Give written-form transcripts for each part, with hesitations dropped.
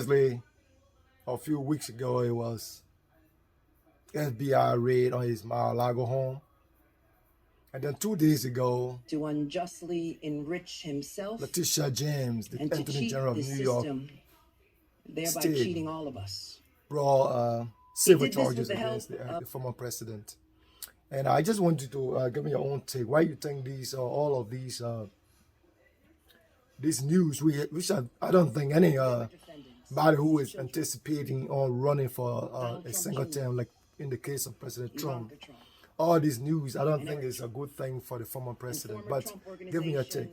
previously, a few weeks ago, it was FBI raid on his Mar-a-Lago home. And then 2 days ago, to unjustly enrich himself Letitia James, the and to Attorney cheat General of the New York system, thereby State, cheating all of us. brought He civil did this with charges the help against of the former president. And I just want you to give me your own take. Why you think all of these news, which I don't think any body who is anticipating or running for a single term, like in the case of President Trump, all this news, I don't think is a good thing for the former president. But give me your take.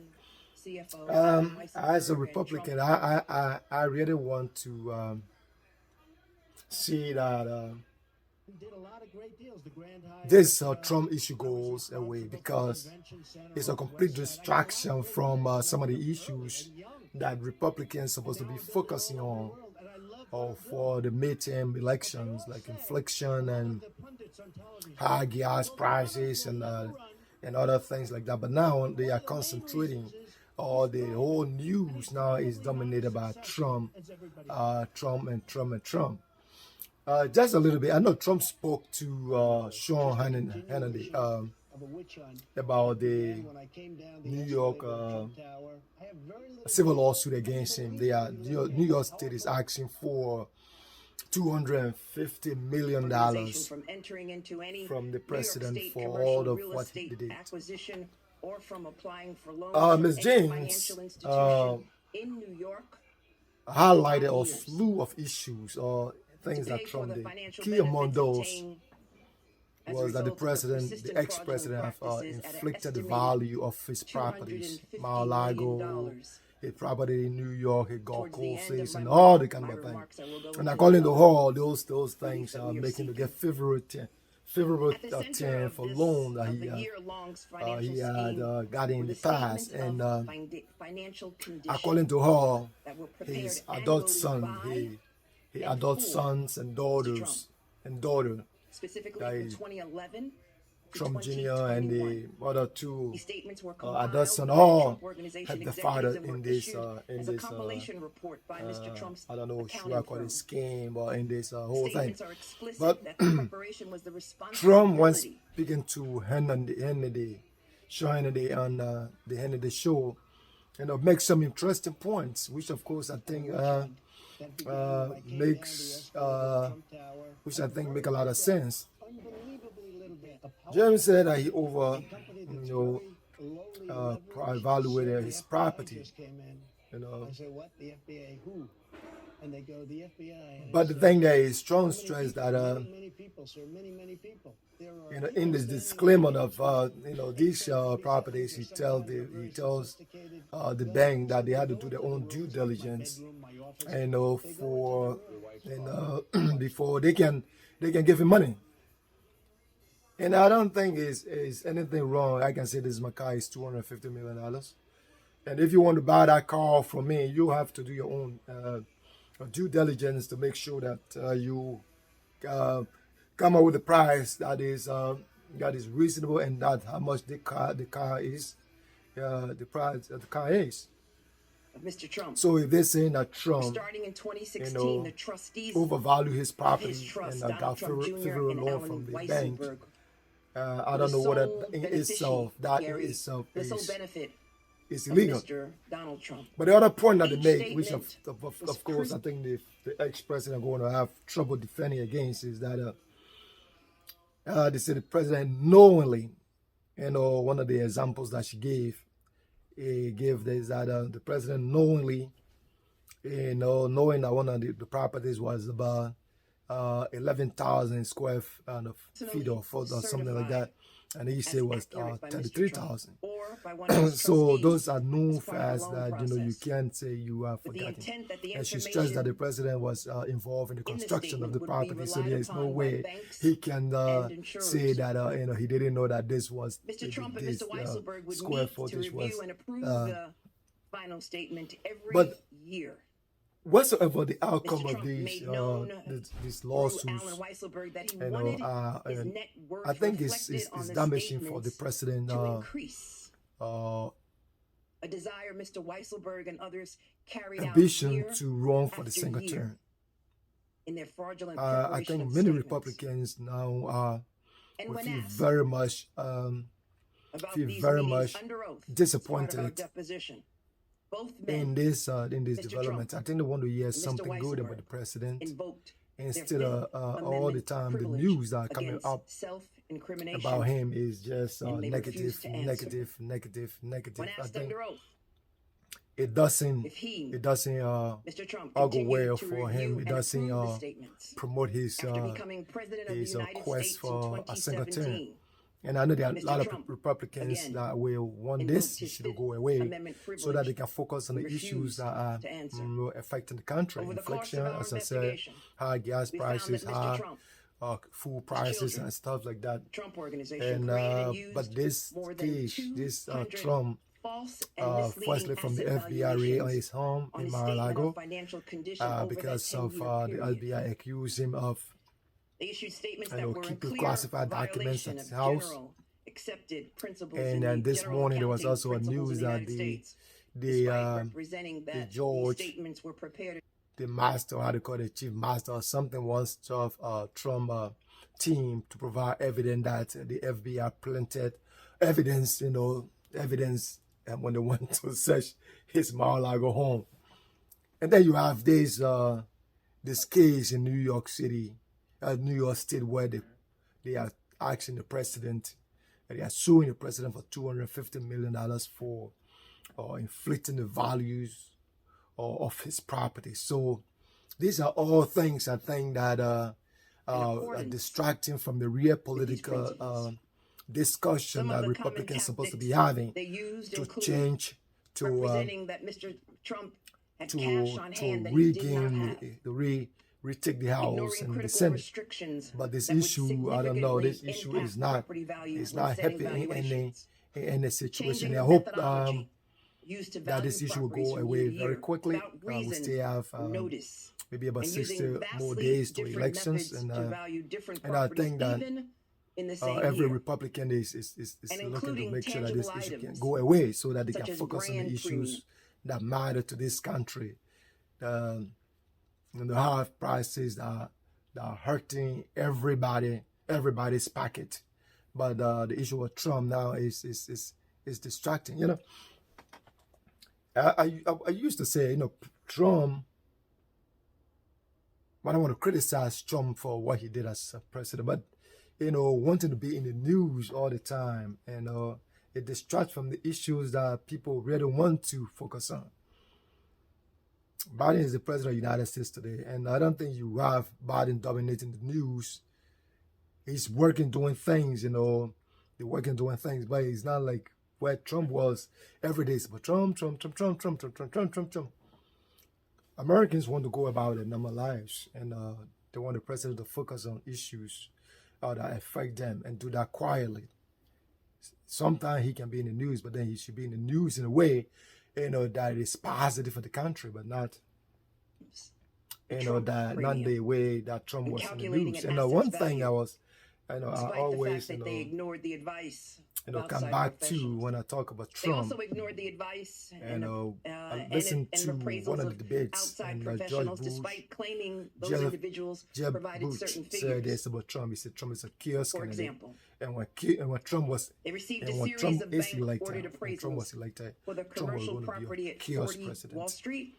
As a Republican, I really want to see that this Trump issue goes away, because it's a complete distraction from some of the issues that Republicans are supposed to be focusing on for the midterm elections, like inflation and high gas prices and other things like that. But now they are concentrating, or the whole news now is dominated by Trump, Trump. Just a little bit. I know Trump spoke to Sean Hannity about the New York civil lawsuit against him. New York State is asking for $250 million from the president for all of what he did. Ms. James highlighted a slew of issues or things that Trump did. Key among those was that the ex-president, have inflicted the value of his properties, Mar-a-Lago, his property in New York, his golf courses, and all the kind of things. And according to Hall, those things are making to get favorable term for loan that he had got in the past. And according to Hall, his adult son, he adult sons and daughters specifically from 2011 Trump Jr. and the other two adult son all had the father in this I don't know should I call it scheme or in this whole thing. But Trump once speaking to Hannity, showing Hannity on the Hannity show, make some interesting points, which of course I think make a lot of sense. James said that he evaluated his property, But the thing that is strong stress that in this disclaimer of these properties, he tells the bank that they had to do their own due diligence, before they can give him money. And I don't think is anything wrong. I can say this car is $250 million. And if you want to buy that car from me, you have to do your own due diligence to make sure that you come up with a price that is reasonable, and that how much the car is, the price of the car is. Mr. Trump. So if they're saying that Trump, starting in 2016, the trustees overvalue his property and got favorable loan from the bank, I don't know what that in itself is illegal. Mr. Donald Trump. But the other point that they make, which of course I think the ex-president are going to have trouble defending against, is that they say the president knowingly, one of the examples that she gave is that the president knowingly, knowing that one of the properties was about 11,000 square feet or something like that, and he said was 33,000. So those are known facts that you can't say you are forgetting. And she stressed that the president was involved in the construction of the property, so there is no way he can say that he didn't know that this was Mr. Trump and Mr. Weisselberg would square meet to footage was. review and approve the final statement every year. Whatsoever the outcome of these lawsuits, I think it's damaging for the president a desire Mr. Weisselberg and others carried out ambition year to run for the after single year term. in their fraudulent I preparation think of many statements. Republicans now And will when feel asked very much about feel these very meetings much under oath as part of our disappointed deposition, both in men this Mr. development. Trump I think they want to hear and Mr. something good about Weisselberg the president invoked their instead Fifth of all the Amendment time the privilege news that are coming against up self-incrimination, about him is just and they negative, refused to answer. negative. When I asked think under oath it doesn't if he, Mr. Trump, go continued well to for review him. It and doesn't approve the statements promote his after becoming president of the United quest States in for a single term. 2017, And I know there are a Mr. lot of Trump Republicans again that will want invoked this his issue to Fifth go away Amendment so that they privilege can focus on the and issues refused that are to answer. affecting the country. Over the course Inflation, of our as I said, investigation, high gas we found prices, that Mr. high Trump, food prices children, and stuff like that. Trump Organization, And created and used but this more than case, this 200 Trump, false and misleading firstly from the asset FBI raid on valuations his home on in his statement Mar-a-Lago, of financial condition over that because of 10-year the period. FBI accused him of They issued statements that were in keeping clear classified documents violation at of his house. general accepted principles And in the this general morning there was accounting also a principles news in the that United States, the despite representing that these George, statements were prepared. the master, how they call it, chief master or something, wants to have Trump team to provide evidence that the FBI planted evidence, evidence when they went to search his Mar-a-Lago home. And then you have this case in New York City, New York State, where they are asking the president, they are suing the president for $250 million for inflicting the values of his property. So these are all things I think that are distracting from the real political discussion that Republicans are supposed to be having to change, to representing that Mr. Trump had to cash on hand that he did regain, not have. retake the House Ignoring and the critical Senate. restrictions But this that would issue, I don't know, this significantly issue is impact not property values it's when not setting happy in valuations. any situation. Changing I the hope methodology used to that value this issue will properties go from away year to very year quickly. without We reason still have or notice, maybe about and 60 using more vastly days to different elections, methods to value different and I properties, think that even in the same every year, Republican is and looking to including make sure that this tangible issue can items go away so that they such can as focus on the brand issues premium. that matter to this country. The high prices that are hurting everybody's pocket. But the issue with Trump now is distracting. I used to say, Trump. I don't want to criticize Trump for what he did as a president, but wanting to be in the news all the time, and it distracts from the issues that people really want to focus on. Biden is the president of the United States today, and I don't think you have Biden dominating the news. He's working, doing things, they're working, doing things, but it's not like where Trump was every day. It's about Trump. Americans want to go about their normal lives, and they want the president to focus on issues that affect them and do that quietly. Sometimes he can be in the news, but then he should be in the news in a way, that is positive for the country, but not, not the way that Trump was in the news. And one thing I always, they ignored the advice. Come back to when I talk about Trump. They also ignored the advice and listened to one of the debates, and George Bush, despite claiming those individuals provided certain figures. Said this about Trump. He said Trump is a chaos For candidate. example, And when Trump was, they received and a when series Trump of is elected, bank-ordered when Trump was appraisals elected, for the Trump was commercial going to be property a at chaos 40 president. Wall Street,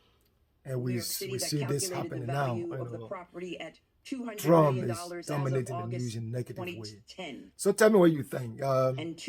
And New we York City, see that this calculated happening the now. value of the property at $200 Trump million is as of dominating the news August in a negative way. 2010, So tell me what you think. and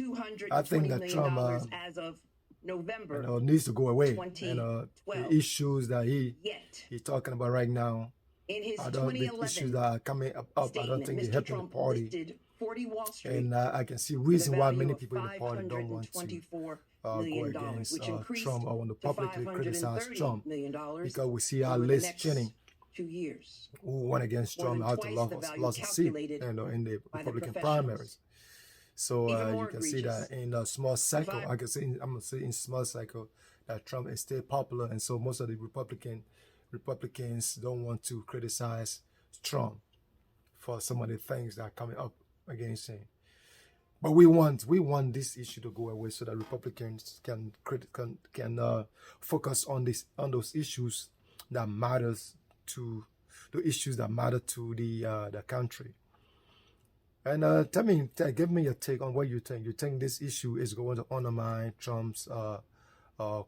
I think $220 that million Trump as of November needs to go away. 2012. The issues that Yet, he's talking about right now, in his the issues 2011 that are coming up, I don't statement, think they're Mr. helping the Trump party. listed 40 Wall Street And I can see with reason a why value many of people in the party don't want to $524 go million, against which increased Trump or want to to publicly criticize $530 Trump, million because we see our over the Liz next Cheney, 2 years. who went against More Trump, than had to twice the value lost a seat, calculated in the by the Republican professionals. primaries. So Even you more can see egregious. that in a small cycle. I'm gonna say in small cycle that Trump is still popular, and so most of the Republicans don't want to criticize Trump for some of the things that are coming up against him. But we want this issue to go away so that Republicans can focus on those issues that matters to the issues that matter to the country. And give me your take on what you think. You think this issue is going to undermine Trump's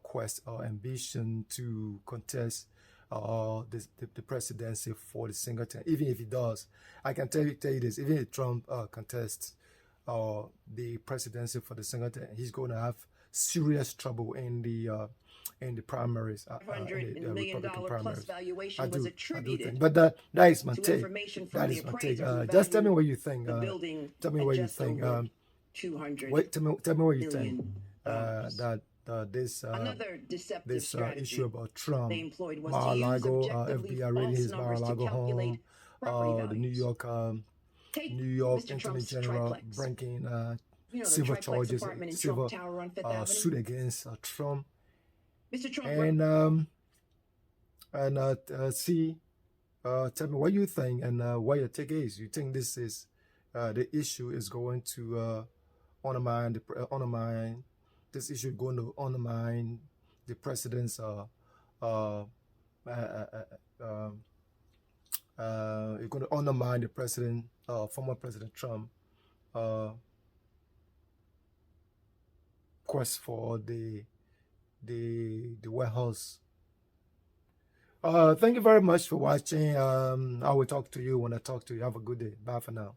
quest or ambition to contest the presidency for the single term? Even if he does, I can tell you this: even if Trump contests the presidency for the single term, he's going to have serious trouble in the primaries, in the Republican primaries. Valuation was I do attributed think, but that is my take. information from That the is my take. appraisers who Just tell me valued what you think. the building Tell me at what you just think. over $200 Tell me what you think. million dollars. This Another deceptive this strategy issue about Trump, they employed was to use Mar-a-Lago, objectively FBI raiding false his numbers to Mar-a-Lago calculate home, property the New values. York Take New York Mr. Attorney Trump's General triplex. bringing You know, the civil triplex charges, apartment in civil Trump Tower on Fifth Avenue. suit against Trump, Mr. Trump and see. Tell me what you think and what your take is. You think this is the issue is going to undermine this issue is going to undermine the president's it's going to undermine the president, former President Trump, quest for the White House. Thank you very much for watching. I will talk to you when I talk to you. Have a good day. Bye for now.